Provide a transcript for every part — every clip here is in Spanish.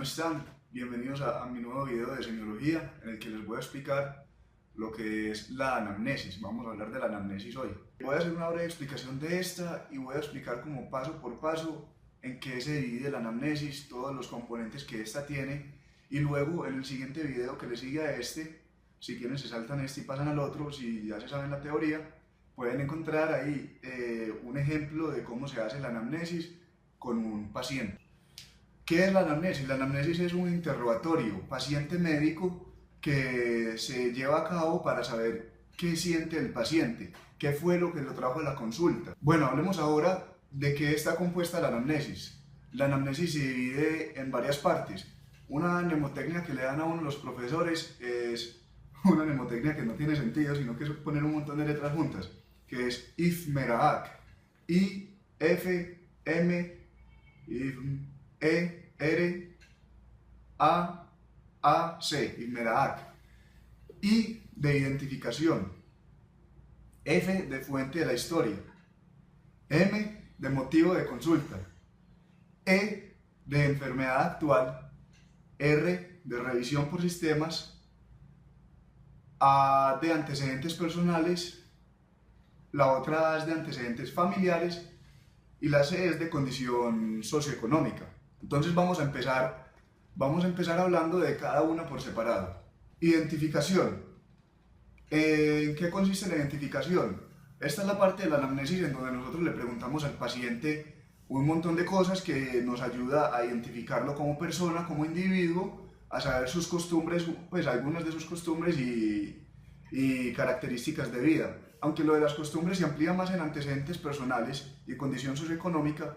están? Bienvenidos a mi nuevo video de semiología en el que les voy a explicar lo que es la anamnesis. Vamos a hablar de la anamnesis hoy. Voy a hacer una breve explicación de esta y voy a explicar como paso por paso en qué se divide la anamnesis, todos los componentes que esta tiene, y luego en el siguiente video que le sigue a este, si quieren se saltan este y pasan al otro, si ya se saben la teoría, pueden encontrar ahí un ejemplo de cómo se hace la anamnesis con un paciente. ¿Qué es la anamnesis? La anamnesis es un interrogatorio paciente-médico que se lleva a cabo para saber qué siente el paciente, qué fue lo que lo trajo a la consulta. Bueno, hablemos ahora de qué está compuesta la anamnesis. La anamnesis se divide en varias partes. Una mnemotecnia que le dan a uno los profesores es una mnemotecnia que no tiene sentido, sino que es poner un montón de letras juntas, que es IFMERAAC. I, F, M, E, R, A, C, IFMERAAC. I de identificación, F de fuente de la historia, M de motivo de consulta, E de enfermedad actual, R de revisión por sistemas, A de antecedentes personales, la otra es de antecedentes familiares y la C es de condición socioeconómica. Entonces vamos a empezar hablando de cada una por separado. Identificación. ¿En qué consiste la identificación? Esta es la parte de la anamnesis en donde nosotros le preguntamos al paciente un montón de cosas que nos ayuda a identificarlo como persona, como individuo, a saber sus costumbres, pues algunas de sus costumbres y características de vida. Aunque lo de las costumbres se amplía más en antecedentes personales y condición socioeconómica,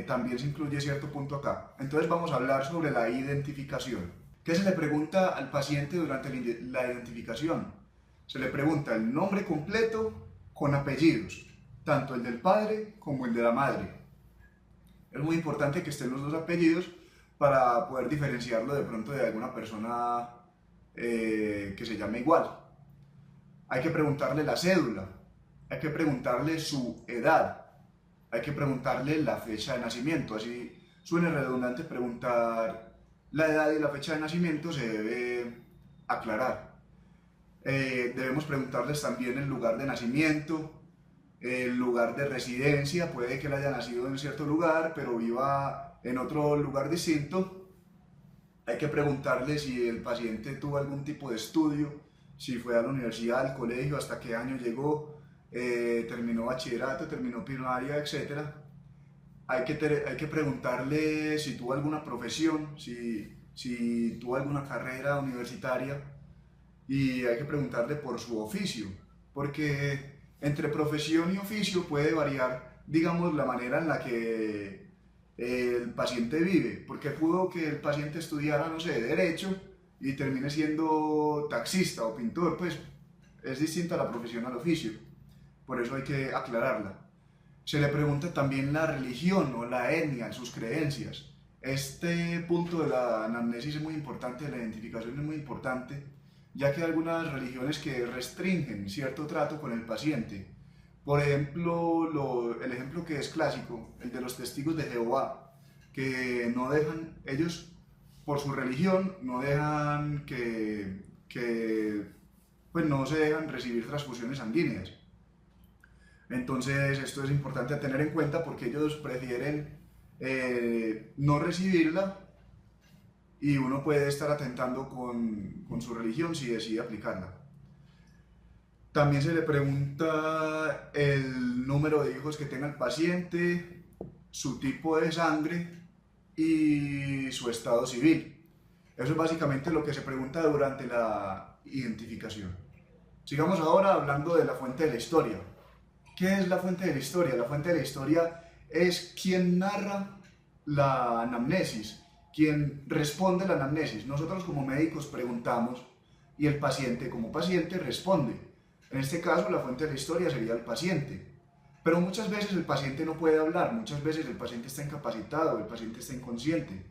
también se incluye cierto punto acá. Entonces vamos a hablar sobre la identificación. ¿Qué se le pregunta al paciente durante la identificación? Se le pregunta el nombre completo con apellidos, tanto el del padre como el de la madre. Es muy importante que estén los dos apellidos para poder diferenciarlo de pronto de alguna persona que se llame igual. Hay que preguntarle la cédula, hay que preguntarle su edad, hay que preguntarle la fecha de nacimiento. Así suene redundante preguntar la edad y la fecha de nacimiento, se debe aclarar. Debemos preguntarles también el lugar de nacimiento, el lugar de residencia. Puede que él haya nacido en cierto lugar pero viva en otro lugar distinto. Hay que preguntarle si el paciente tuvo algún tipo de estudio, si fue a la universidad, al colegio, hasta qué año llegó, terminó bachillerato, terminó primaria, etc. Hay que preguntarle si tuvo alguna profesión, si tuvo alguna carrera universitaria, y hay que preguntarle por su oficio, porque entre profesión y oficio puede variar, digamos, la manera en la que el paciente vive, porque pudo que el paciente estudiara, no sé, derecho y termine siendo taxista o pintor. Pues es distinta la profesión al oficio, por eso hay que aclararla. Se le pregunta también la religión o la etnia, sus creencias. Este punto de la anamnesis es muy importante, de la identificación es muy importante, ya que hay algunas religiones que restringen cierto trato con el paciente. Por ejemplo, el ejemplo que es clásico, el de los testigos de Jehová, que no dejan, ellos por su religión no dejan pues no se dejan recibir transfusiones sanguíneas. Entonces esto es importante a tener en cuenta porque ellos prefieren no recibirla, y uno puede estar atentando con su religión si decide aplicarla. También se le pregunta el número de hijos que tenga el paciente, su tipo de sangre y su estado civil. Eso es básicamente lo que se pregunta durante la identificación. Sigamos ahora hablando de la fuente de la historia. ¿Qué es la fuente de la historia? La fuente de la historia es quien narra la anamnesis, quien responde la anamnesis. Nosotros como médicos preguntamos y el paciente como paciente responde. En este caso la fuente de la historia sería el paciente. Pero muchas veces el paciente no puede hablar, muchas veces el paciente está incapacitado, el paciente está inconsciente.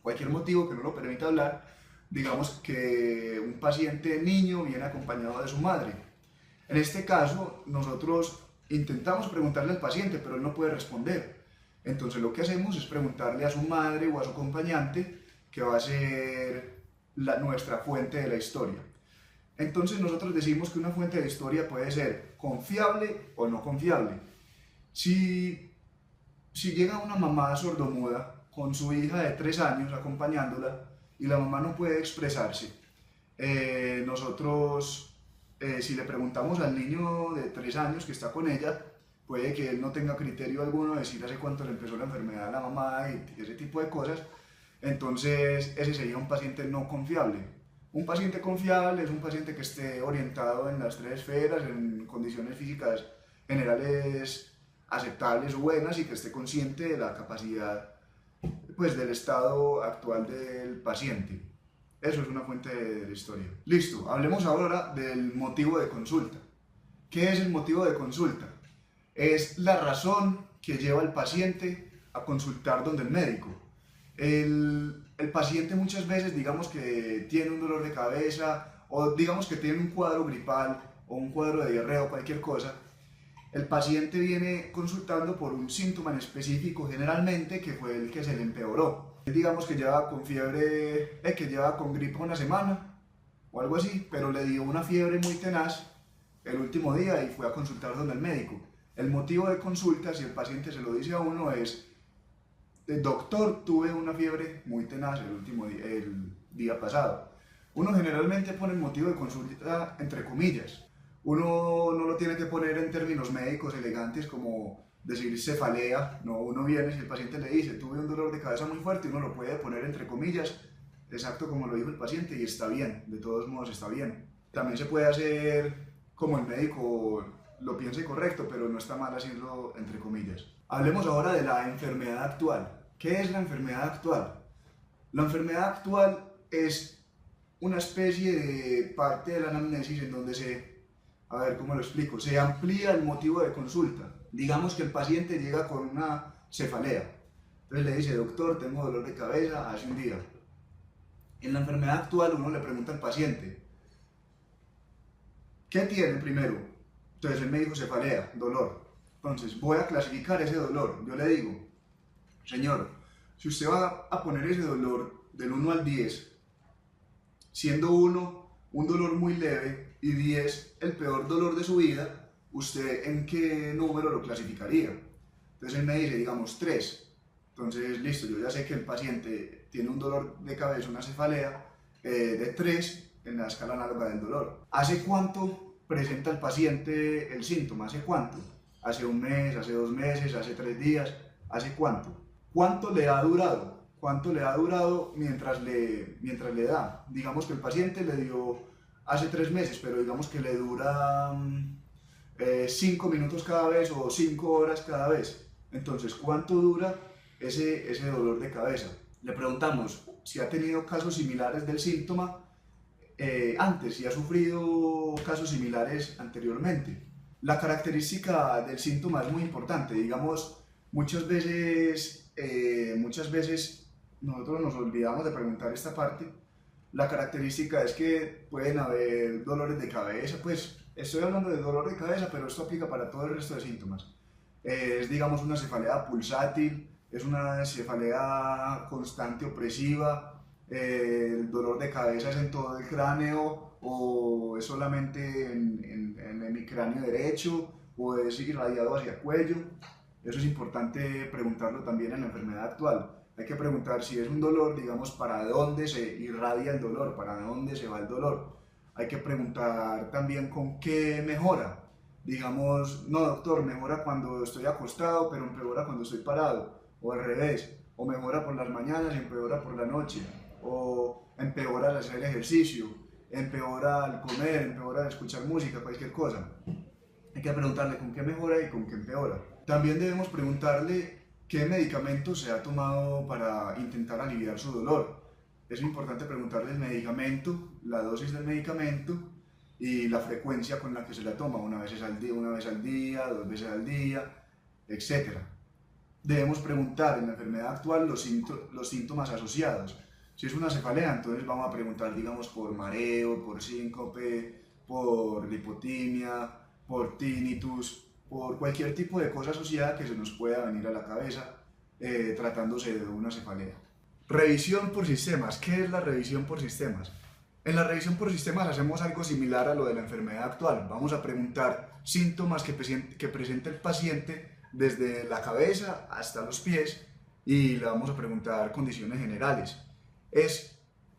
Cualquier motivo que no lo permita hablar, digamos que un paciente niño viene acompañado de su madre. En este caso nosotros intentamos preguntarle al paciente, pero él no puede responder. Entonces lo que hacemos es preguntarle a su madre o a su acompañante que va a ser nuestra fuente de la historia. Entonces nosotros decimos que una fuente de historia puede ser confiable o no confiable. Si llega una mamá sordomuda con su hija de 3 años acompañándola y la mamá no puede expresarse, nosotros, si le preguntamos al niño de 3 años que está con ella, puede que él no tenga criterio alguno de decir hace cuánto le empezó la enfermedad a la mamá y ese tipo de cosas. Entonces ese sería un paciente no confiable. Un paciente confiable es un paciente que esté orientado en las 3 esferas, en condiciones físicas generales aceptables o buenas, y que esté consciente de la capacidad, pues, del estado actual del paciente. Eso es una fuente de la historia. Listo, hablemos ahora del motivo de consulta. ¿Qué es el motivo de consulta? Es la razón que lleva al paciente a consultar donde el médico. El paciente muchas veces, digamos que tiene un dolor de cabeza, o digamos que tiene un cuadro gripal o un cuadro de diarrea o cualquier cosa. El paciente viene consultando por un síntoma en específico, generalmente que fue el que se le empeoró. Digamos que lleva con fiebre, que lleva con gripe una semana o algo así, pero le dio una fiebre muy tenaz el último día y fue a consultar donde el médico. El motivo de consulta, si el paciente se lo dice a uno, es: doctor, tuve una fiebre muy tenaz el día pasado. Uno generalmente pone el motivo de consulta entre comillas. Uno no lo tiene que poner en términos médicos elegantes como decir cefalea. No, uno viene, si el paciente le dice tuve un dolor de cabeza muy fuerte, uno lo puede poner entre comillas, exacto como lo dijo el paciente, y está bien, de todos modos está bien. También se puede hacer como el médico lo piense correcto, pero no está mal hacerlo entre comillas. Hablemos ahora de la enfermedad actual. ¿Qué es la enfermedad actual? La enfermedad actual es una especie de parte de la anamnesis en donde a ver cómo lo explico, se amplía el motivo de consulta. Digamos que el paciente llega con una cefalea, entonces le dice: doctor, tengo dolor de cabeza hace un día. En la enfermedad actual uno le pregunta al paciente: ¿qué tiene primero? Entonces él me dijo cefalea, dolor. Entonces voy a clasificar ese dolor. Yo le digo: señor, si usted va a poner ese dolor del 1 al 10, siendo 1 un dolor muy leve y 10 el peor dolor de su vida, ¿usted en qué número lo clasificaría? Entonces él me dice, digamos, 3. Entonces, listo, yo ya sé que el paciente tiene un dolor de cabeza, una cefalea, de 3 en la escala análoga del dolor. ¿Hace cuánto presenta el paciente el síntoma? ¿Hace cuánto? ¿Hace un mes? ¿Hace 2 meses? ¿Hace 3 días? ¿Hace cuánto? ¿Cuánto le ha durado? ¿Cuánto le ha durado mientras le da? Digamos que el paciente le dio hace 3 meses, pero digamos que le dura 5 minutos cada vez o 5 horas cada vez. Entonces, ¿cuánto dura ese dolor de cabeza? Le preguntamos si ha tenido casos similares del síntoma antes, si ha sufrido casos similares anteriormente. La característica del síntoma es muy importante. Digamos, muchas veces nosotros nos olvidamos de preguntar esta parte. La característica es que pueden haber dolores de cabeza, pues estoy hablando de dolor de cabeza, pero esto aplica para todo el resto de síntomas. Es, digamos, una cefalea pulsátil, es una cefalea constante opresiva, el dolor de cabeza es en todo el cráneo o es solamente en el hemicráneo derecho o es irradiado hacia el cuello. Eso es importante preguntarlo también en la enfermedad actual. Hay que preguntar si es un dolor, digamos, para dónde se irradia el dolor, para dónde se va el dolor. Hay que preguntar también con qué mejora. Digamos, no doctor, mejora cuando estoy acostado, pero empeora cuando estoy parado, o al revés, o mejora por las mañanas y empeora por la noche, o empeora al hacer ejercicio, empeora al comer, empeora al escuchar música, cualquier cosa. Hay que preguntarle con qué mejora y con qué empeora. También debemos preguntarle qué medicamento se ha tomado para intentar aliviar su dolor. Es importante preguntarle el medicamento, la dosis del medicamento y la frecuencia con la que se la toma, una vez al día, 2 veces al día, etc. Debemos preguntar en la enfermedad actual los síntomas asociados. Si es una cefalea, entonces vamos a preguntar, digamos, por mareo, por síncope, por lipotimia, por tinnitus, por cualquier tipo de cosa asociada que se nos pueda venir a la cabeza tratándose de una cefalea. Revisión por sistemas. ¿Qué es la revisión por sistemas? En la revisión por sistemas hacemos algo similar a lo de la enfermedad actual. Vamos a preguntar síntomas que presenta el paciente desde la cabeza hasta los pies y le vamos a preguntar condiciones generales. Es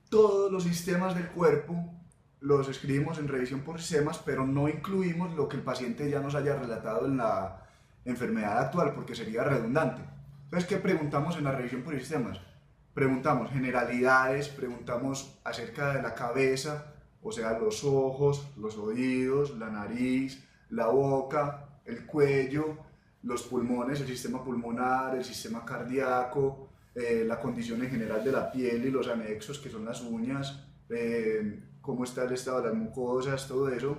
todos los sistemas del cuerpo los escribimos en revisión por sistemas, pero no incluimos lo que el paciente ya nos haya relatado en la enfermedad actual porque sería redundante. Entonces, ¿qué preguntamos en la revisión por sistemas? Preguntamos generalidades, preguntamos acerca de la cabeza, o sea, los ojos, los oídos, la nariz, la boca, el cuello, los pulmones, el sistema pulmonar, el sistema cardíaco, la condición en general de la piel y los anexos que son las uñas, cómo está el estado de las mucosas, todo eso.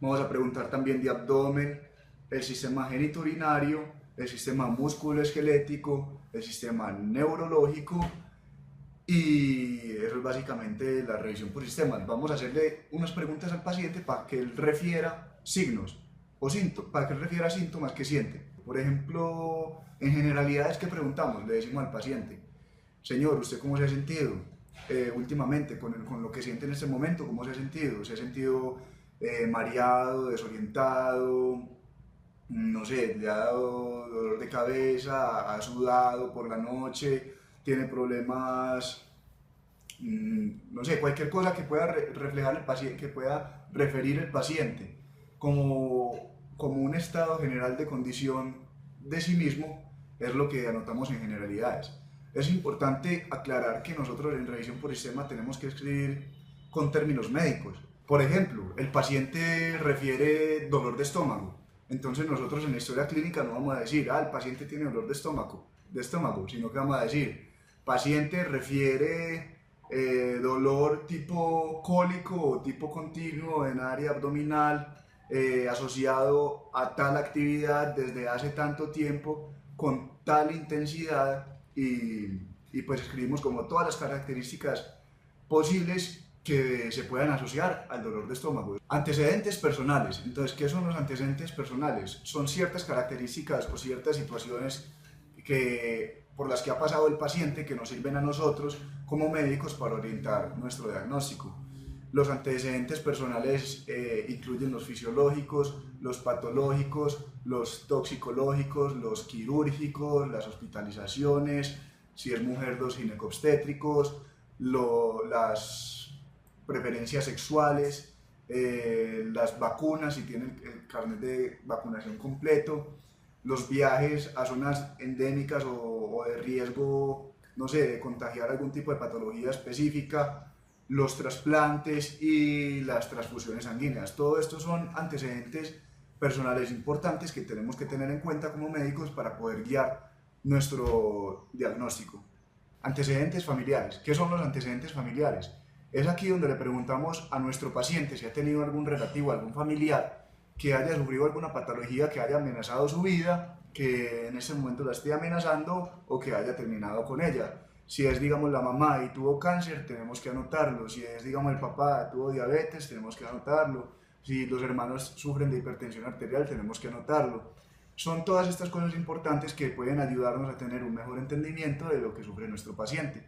Vamos a preguntar también de abdomen, el sistema genitourinario, el sistema musculoesquelético, el sistema neurológico y eso es básicamente la revisión por sistemas. Vamos a hacerle unas preguntas al paciente para que él refiera signos o síntomas, para que él refiera síntomas que siente. Por ejemplo, en generalidades que preguntamos, le decimos al paciente, señor, ¿usted cómo se ha sentido últimamente con lo que siente en este momento? ¿Cómo se ha sentido? ¿Se ha sentido mareado, desorientado? No sé, le ha dado dolor de cabeza, ha sudado por la noche, tiene problemas, no sé, cualquier cosa que pueda reflejar el paciente, que pueda referir el paciente como un estado general de condición de sí mismo, es lo que anotamos en generalidades. Es importante aclarar que nosotros en revisión por sistema tenemos que escribir con términos médicos. Por ejemplo, el paciente refiere dolor de estómago. Entonces nosotros en la historia clínica no vamos a decir, el paciente tiene dolor de estómago, sino que vamos a decir, paciente refiere dolor tipo cólico o tipo continuo en área abdominal asociado a tal actividad desde hace tanto tiempo con tal intensidad y pues escribimos como todas las características posibles que se puedan asociar al dolor de estómago. Antecedentes personales. Entonces, ¿qué son los antecedentes personales? Son ciertas características o ciertas situaciones por las que ha pasado el paciente que nos sirven a nosotros como médicos para orientar nuestro diagnóstico. Los antecedentes personales incluyen los fisiológicos, los patológicos, los toxicológicos, los quirúrgicos, las hospitalizaciones, si es mujer, los ginecobstétricos, las preferencias sexuales, las vacunas, si tienen el carnet de vacunación completo, los viajes a zonas endémicas o de riesgo, no sé, de contagiar algún tipo de patología específica, los trasplantes y las transfusiones sanguíneas. Todo esto son antecedentes personales importantes que tenemos que tener en cuenta como médicos para poder guiar nuestro diagnóstico. Antecedentes familiares. ¿Qué son los antecedentes familiares? Es aquí donde le preguntamos a nuestro paciente si ha tenido algún relativo, algún familiar que haya sufrido alguna patología que haya amenazado su vida, que en ese momento la esté amenazando o que haya terminado con ella. Si es, digamos, la mamá y tuvo cáncer, tenemos que anotarlo. Si es, digamos, el papá tuvo diabetes, tenemos que anotarlo. Si los hermanos sufren de hipertensión arterial, tenemos que anotarlo. Son todas estas cosas importantes que pueden ayudarnos a tener un mejor entendimiento de lo que sufre nuestro paciente.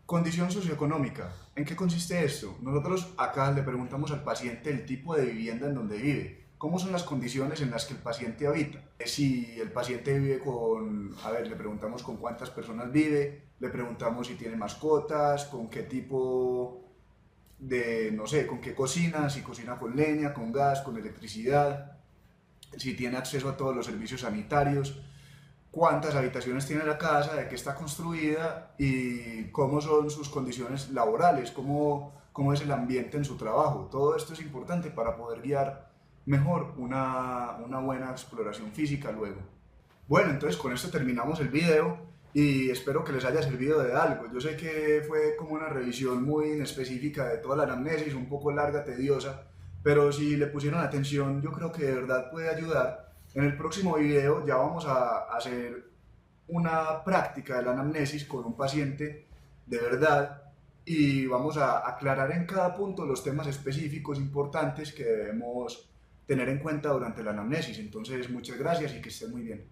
Condición socioeconómica. ¿En qué consiste esto? Nosotros acá le preguntamos al paciente el tipo de vivienda en donde vive. ¿Cómo son las condiciones en las que el paciente habita? Si el paciente vive le preguntamos con cuántas personas vive, le preguntamos si tiene mascotas, con qué tipo no sé, con qué cocina, si cocina con leña, con gas, con electricidad, si tiene acceso a todos los servicios sanitarios, cuántas habitaciones tiene la casa, de qué está construida y cómo son sus condiciones laborales, cómo es el ambiente en su trabajo. Todo esto es importante para poder guiar mejor una buena exploración física luego. Bueno, entonces con esto terminamos el video y espero que les haya servido de algo. Yo sé que fue como una revisión muy específica de toda la anamnesis, un poco larga, tediosa, pero si le pusieron atención yo creo que de verdad puede ayudar. En el próximo video ya vamos a hacer una práctica de la anamnesis con un paciente de verdad y vamos a aclarar en cada punto los temas específicos importantes que debemos tener en cuenta durante la anamnesis. Entonces, muchas gracias y que estén muy bien.